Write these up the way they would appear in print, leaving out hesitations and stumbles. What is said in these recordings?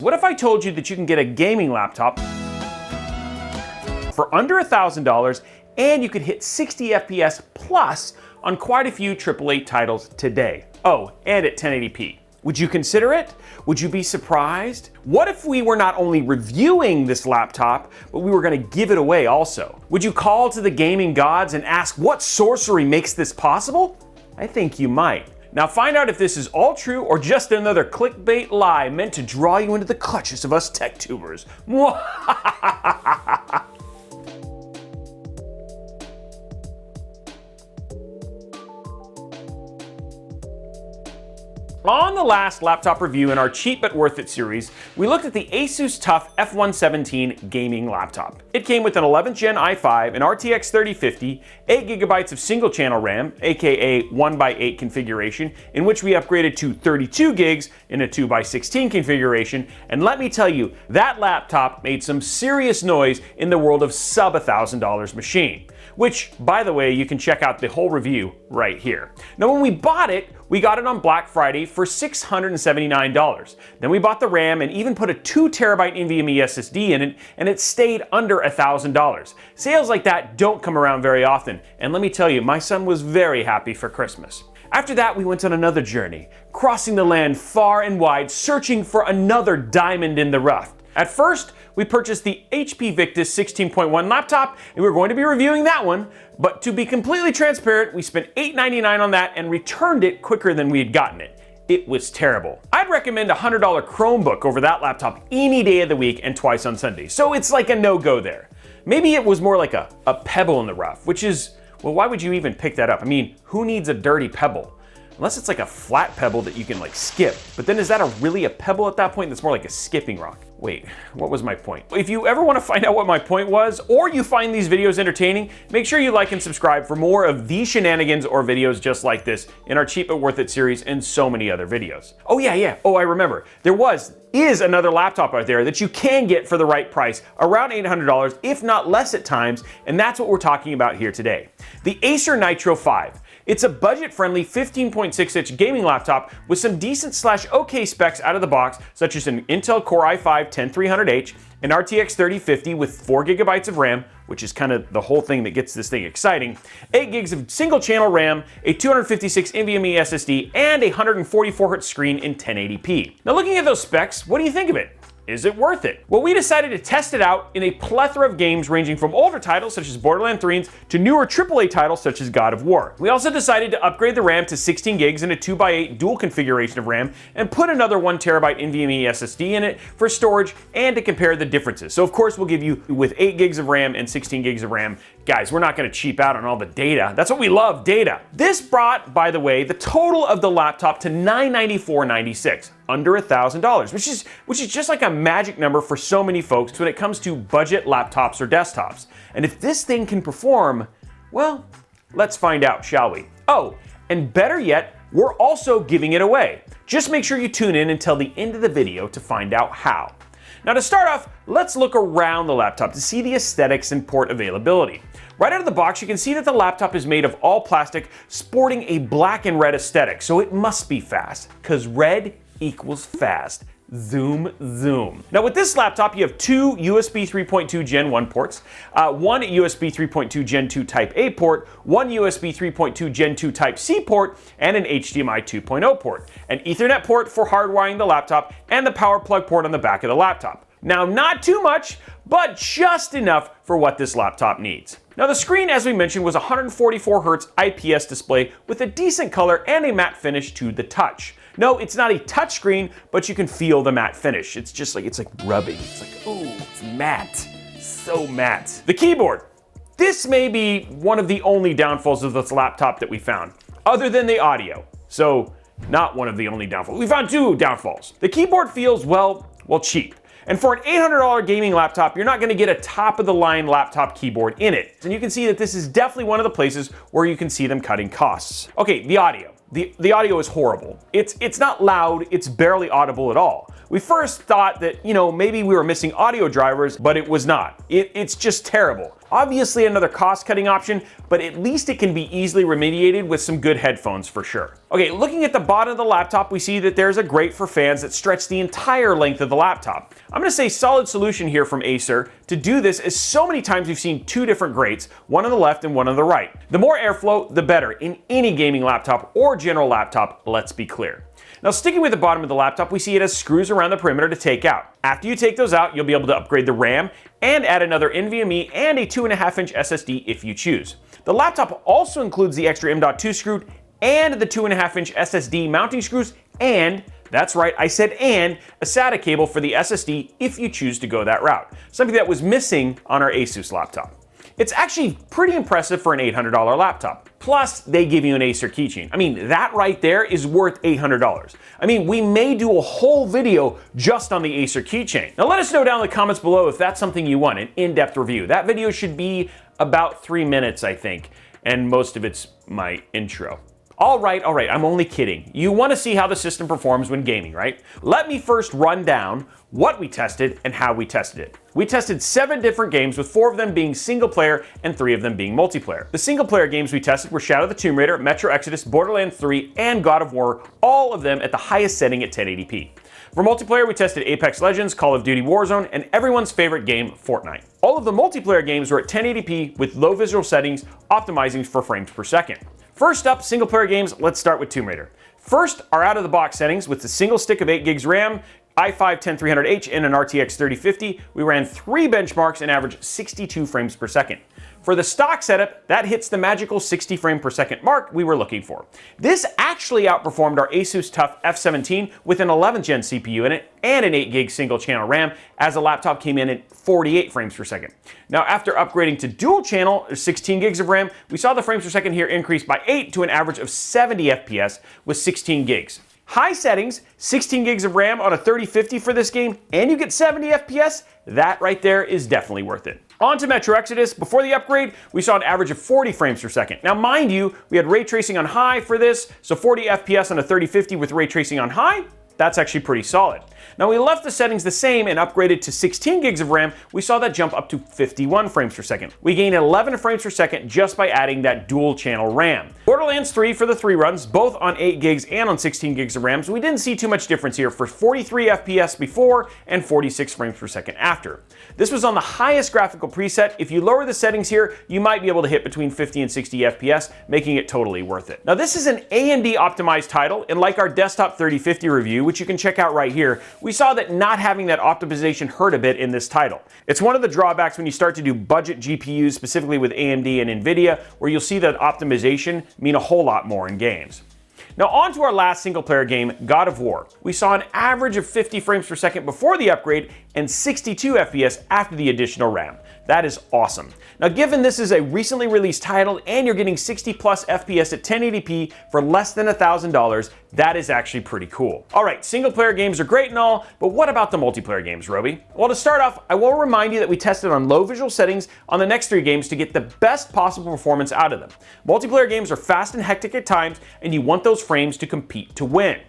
What if I told you that you can get a gaming laptop for under $1,000 and you could hit 60 FPS plus on quite a few AAA titles today? Oh, and at 1080p. Would you consider it? Would you be surprised? What if we were not only reviewing this laptop, but we were going to give it away also? Would you call to the gaming gods and ask what sorcery makes this possible? I think you might. Now find out if this is all true or just another clickbait lie meant to draw you into the clutches of us tech tubers. On the last laptop review in our Cheap But Worth It series, we looked at the Asus TUF F117 gaming laptop. It came with an 11th Gen i5, an RTX 3050, 8GB of single channel RAM, aka 1x8 configuration, in which we upgraded to 32 gigs in a 2x16 configuration, and let me tell you, that laptop made some serious noise in the world of sub $1,000 machine. Which, by the way, you can check out the whole review right here. Now when we bought it, we got it on Black Friday for $679. Then we bought the RAM and even put a 2TB NVMe SSD in it, and it stayed under $1,000. Sales like that don't come around very often, and let me tell you, my son was very happy for Christmas. After that, we went on another journey, crossing the land far and wide, searching for another diamond in the rough. At first, we purchased the HP Victus 16.1 laptop, and we're going to be reviewing that one, but to be completely transparent, we spent $899 on that and returned it quicker than we had gotten it. It was terrible. I'd recommend a $100 Chromebook over that laptop any day of the week and twice on Sunday, so it's like a no-go there. Maybe it was more like a pebble in the rough, which is, well, why would you even pick that up? I mean, who needs a dirty pebble? Unless it's like a flat pebble that you can like skip. But then is that really a pebble at that point? That's more like a skipping rock. Wait, what was my point? If you ever want to find out what my point was, or you find these videos entertaining, make sure you like and subscribe for more of these shenanigans or videos just like this in our Cheap But Worth It series and so many other videos. Oh yeah. Oh, I remember. There is another laptop out there that you can get for the right price, around $800, if not less at times, and that's what we're talking about here today. The Acer Nitro 5. It's a budget-friendly 15.6-inch gaming laptop with some decent/okay specs out of the box, such as an Intel Core i5-10300H, an RTX 3050 with 4 GB of RAM, which is kind of the whole thing that gets this thing exciting, 8 gigs of single-channel RAM, a 256 NVMe SSD, and a 144Hz screen in 1080p. Now looking at those specs, what do you think of it? Is it worth it? Well, we decided to test it out in a plethora of games ranging from older titles such as Borderlands 3 to newer AAA titles such as God of War. We also decided to upgrade the RAM to 16 gigs in a 2x8 dual configuration of RAM and put another 1TB NVMe SSD in it for storage and to compare the differences. So of course we'll give you with 8 gigs of RAM and 16 gigs of RAM. Guys, we're not gonna cheap out on all the data. That's what we love, data. This brought, by the way, the total of the laptop to $994.96. Under $1,000, which is just like a magic number for so many folks when it comes to budget laptops or desktops. And if this thing can perform, well, let's find out, shall we? Oh, and better yet, we're also giving it away. Just make sure you tune in until the end of the video to find out how. Now to start off, let's look around the laptop to see the aesthetics and port availability. Right out of the box, you can see that the laptop is made of all plastic, sporting a black and red aesthetic, so it must be fast, because red equals fast. Zoom, zoom. Now with this laptop, you have two USB 3.2 Gen 1 ports, one USB 3.2 Gen 2 Type A port, one USB 3.2 Gen 2 Type C port, and an HDMI 2.0 port, an Ethernet port for hardwiring the laptop, and the power plug port on the back of the laptop. Now, not too much, but just enough for what this laptop needs. Now the screen, as we mentioned, was a 144Hz IPS display with a decent color and a matte finish to the touch. No, it's not a touch screen, but you can feel the matte finish. It's just like, it's like rubbing. It's like, ooh, it's matte. So matte. The keyboard. This may be one of the only downfalls of this laptop that we found, other than the audio. So, not one of the only downfalls. We found two downfalls. The keyboard feels, well, cheap. And for an $800 gaming laptop, you're not gonna get a top-of-the-line laptop keyboard in it. And you can see that this is definitely one of the places where you can see them cutting costs. Okay, the audio. The audio is horrible. It's not loud, it's barely audible at all. We first thought that, maybe we were missing audio drivers, but it was not. It's just terrible. Obviously another cost-cutting option, but at least it can be easily remediated with some good headphones for sure. Okay, looking at the bottom of the laptop, we see that there's a grate for fans that stretch the entire length of the laptop. I'm gonna say solid solution here from Acer to do this, as so many times we've seen two different grates, one on the left and one on the right. The more airflow, the better in any gaming laptop or general laptop, let's be clear. Now, sticking with the bottom of the laptop, we see it has screws around the perimeter to take out. After you take those out, you'll be able to upgrade the RAM and add another NVMe and a 2.5-inch SSD if you choose. The laptop also includes the extra M.2 screw and the 2.5-inch SSD mounting screws, and that's right, I said and, a SATA cable for the SSD if you choose to go that route, something that was missing on our Asus laptop. It's actually pretty impressive for an $800 laptop. Plus, they give you an Acer keychain. I mean, that right there is worth $800. I mean, we may do a whole video just on the Acer keychain. Now let us know down in the comments below if that's something you want, an in-depth review. That video should be about 3 minutes, I think, and most of it's my intro. All right, I'm only kidding. You want to see how the system performs when gaming, right? Let me first run down what we tested and how we tested it. We tested 7 different games, with 4 of them being single player and 3 of them being multiplayer. The single player games we tested were Shadow of the Tomb Raider, Metro Exodus, Borderlands 3, and God of War, all of them at the highest setting at 1080p. For multiplayer, we tested Apex Legends, Call of Duty Warzone, and everyone's favorite game, Fortnite. All of the multiplayer games were at 1080p with low visual settings, optimizing for frames per second. First up, single player games, let's start with Tomb Raider. First, our out-of-the-box settings with the single stick of 8 gigs RAM, i5-10300H, and an RTX 3050, we ran 3 benchmarks and averaged 62 frames per second. For the stock setup, that hits the magical 60 frame per second mark we were looking for. This actually outperformed our Asus TUF F17 with an 11th gen CPU in it and an 8 gig single channel RAM, as the laptop came in at 48 frames per second. Now, after upgrading to dual channel, 16 gigs of RAM, we saw the frames per second here increase by 8 to an average of 70 FPS with 16 gigs. High settings, 16 gigs of RAM on a 3050 for this game, and you get 70 FPS, that right there is definitely worth it. On to Metro Exodus. Before the upgrade, we saw an average of 40 frames per second. Now, mind you, we had ray tracing on high for this, so 40 FPS on a 3050 with ray tracing on high, that's actually pretty solid. Now, we left the settings the same and upgraded to 16 gigs of RAM. We saw that jump up to 51 frames per second. We gained 11 frames per second just by adding that dual channel RAM. Borderlands 3 for the 3 runs, both on 8 gigs and on 16 gigs of RAM, so we didn't see too much difference here for 43 FPS before and 46 frames per second after. This was on the highest graphical preset. If you lower the settings here, you might be able to hit between 50 and 60 FPS, making it totally worth it. Now, this is an AMD optimized title, and like our desktop 3050 review, which you can check out right here, we saw that not having that optimization hurt a bit in this title. It's one of the drawbacks when you start to do budget GPUs, specifically with AMD and NVIDIA, where you'll see that optimization mean a whole lot more in games. Now, on to our last single player game, God of War. We saw an average of 50 frames per second before the upgrade and 62 FPS after the additional RAM. That is awesome. Now, given this is a recently released title and you're getting 60 plus FPS at 1080p for less than $1,000, that is actually pretty cool. All right, single player games are great and all, but what about the multiplayer games, Robey? Well, to start off, I will remind you that we tested on low visual settings on the next 3 games to get the best possible performance out of them. Multiplayer games are fast and hectic at times, and you want those frames to compete to win.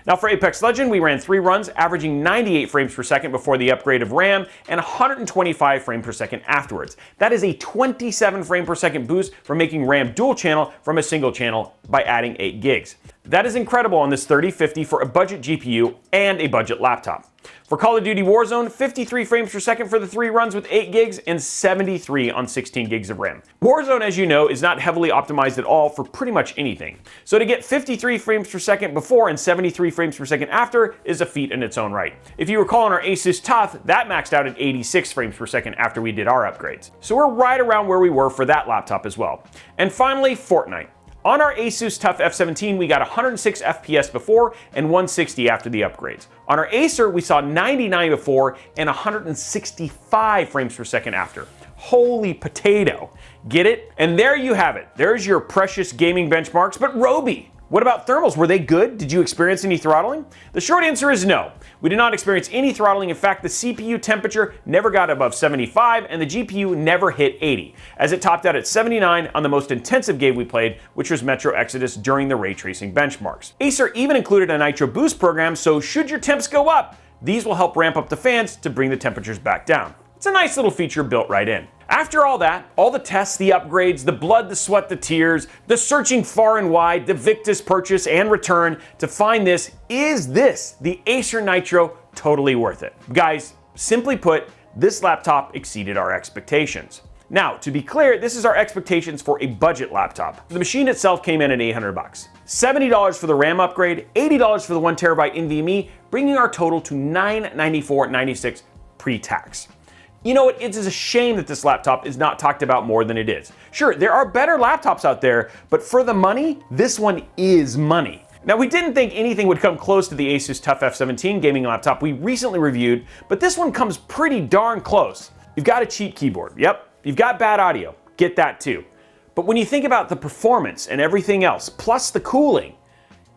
Now, for Apex Legends, we ran 3 runs, averaging 98 frames per second before the upgrade of RAM and 125 frames per second afterwards. That is a 27 frame per second boost for making RAM dual channel from a single channel by adding 8 gigs. That is incredible on this 3050 for a budget GPU and a budget laptop. For Call of Duty Warzone, 53 frames per second for the 3 runs with 8 gigs and 73 on 16 gigs of RAM. Warzone, as you know, is not heavily optimized at all for pretty much anything. So to get 53 frames per second before and 73 frames per second after is a feat in its own right. If you recall on our Asus TUF, that maxed out at 86 frames per second after we did our upgrades. So we're right around where we were for that laptop as well. And finally, Fortnite. On our Asus TUF F17, we got 106 FPS before and 160 after the upgrades. On our Acer, we saw 99 before and 165 frames per second after. Holy potato. Get it? And there you have it. There's your precious gaming benchmarks, but Robey, what about thermals? Were they good? Did you experience any throttling? The short answer is no. We did not experience any throttling. In fact, the CPU temperature never got above 75 and the GPU never hit 80, as it topped out at 79 on the most intensive game we played, which was Metro Exodus during the ray tracing benchmarks. Acer even included a Nitro boost program, so should your temps go up, these will help ramp up the fans to bring the temperatures back down. It's a nice little feature built right in. After all that, all the tests, the upgrades, the blood, the sweat, the tears, the searching far and wide, the Victus purchase and return to find this, is this, the Acer Nitro, totally worth it? Guys, simply put, this laptop exceeded our expectations. Now, to be clear, this is our expectations for a budget laptop. The machine itself came in at $800. $70 for the RAM upgrade, $80 for the 1TB NVMe, bringing our total to $994.96 pre-tax. You know what, it is a shame that this laptop is not talked about more than it is. Sure, there are better laptops out there, but for the money, this one is money. Now, we didn't think anything would come close to the Asus TUF F17 gaming laptop we recently reviewed, but this one comes pretty darn close. You've got a cheap keyboard, yep. You've got bad audio, get that too. But when you think about the performance and everything else, plus the cooling,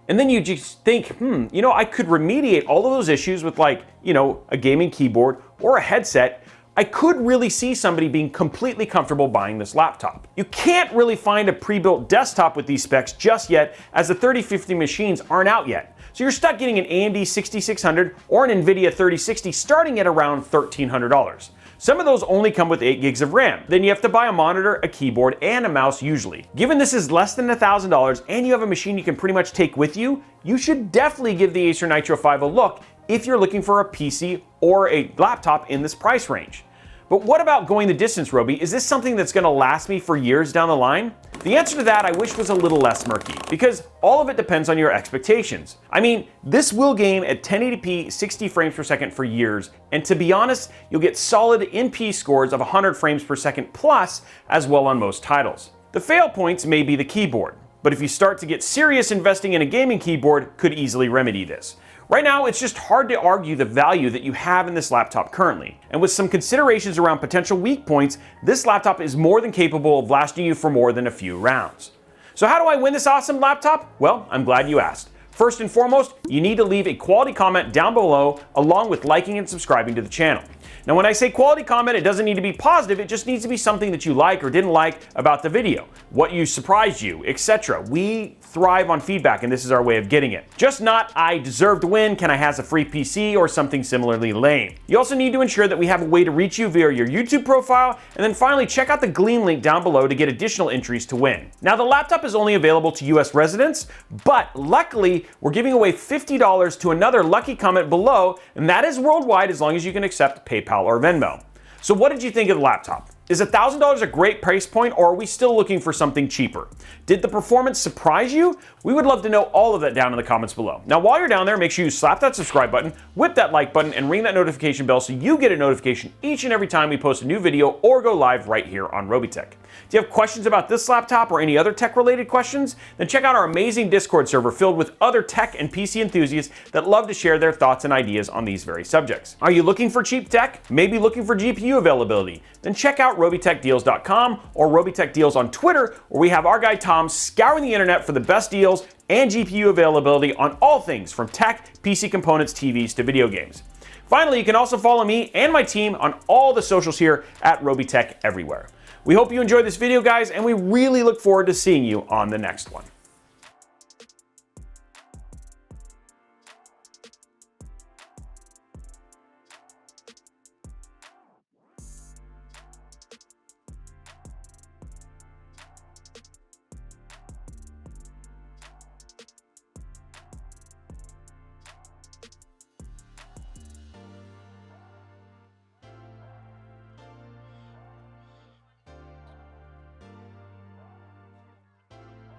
and then you just think, you know, I could remediate all of those issues with, like, you know, a gaming keyboard or a headset, I could really see somebody being completely comfortable buying this laptop. You can't really find a pre-built desktop with these specs just yet, as the 3050 machines aren't out yet. So you're stuck getting an AMD 6600 or an NVIDIA 3060 starting at around $1,300. Some of those only come with 8 gigs of RAM. Then you have to buy a monitor, a keyboard, and a mouse usually. Given this is less than $1,000 and you have a machine you can pretty much take with you, you should definitely give the Acer Nitro 5 a look if you're looking for a PC or a laptop in this price range. But what about going the distance, Robey? Is this something that's gonna last me for years down the line? The answer to that I wish was a little less murky, because all of it depends on your expectations. I mean, this will game at 1080p 60 frames per second for years, and to be honest, you'll get solid NP scores of 100 frames per second plus as well on most titles. The fail points may be the keyboard, but if you start to get serious, investing in a gaming keyboard could easily remedy this. Right now, it's just hard to argue the value that you have in this laptop currently. And with some considerations around potential weak points, this laptop is more than capable of lasting you for more than a few rounds. So how do I win this awesome laptop? Well, I'm glad you asked. First and foremost, you need to leave a quality comment down below, along with liking and subscribing to the channel. Now, when I say quality comment, it doesn't need to be positive, it just needs to be something that you like or didn't like about the video, what surprised you, etc. We thrive on feedback, and this is our way of getting it. Just not, I deserve to win, can I have a free PC, or something similarly lame. You also need to ensure that we have a way to reach you via your YouTube profile, and then finally check out the Gleam link down below to get additional entries to win. Now, the laptop is only available to US residents, but luckily, we're giving away $50 to another lucky comment below, and that is worldwide as long as you can accept PayPal or Venmo. So what did you think of the laptop? Is $1,000 a great price point, or are we still looking for something cheaper? Did the performance surprise you? We would love to know all of that down in the comments below. Now, while you're down there, make sure you slap that subscribe button, whip that like button, and ring that notification bell so you get a notification each and every time we post a new video or go live right here on Robeytech. Do you have questions about this laptop or any other tech-related questions? Then check out our amazing Discord server filled with other tech and PC enthusiasts that love to share their thoughts and ideas on these very subjects. Are you looking for cheap tech? Maybe looking for GPU availability? Then check out RobeytechDeals.com or Robeytech Deals on Twitter, where we have our guy Tom scouring the internet for the best deals and GPU availability on all things from tech, PC components, TVs to video games. Finally, you can also follow me and my team on all the socials here at Robeytech everywhere. We hope you enjoyed this video, guys, and we really look forward to seeing you on the next one.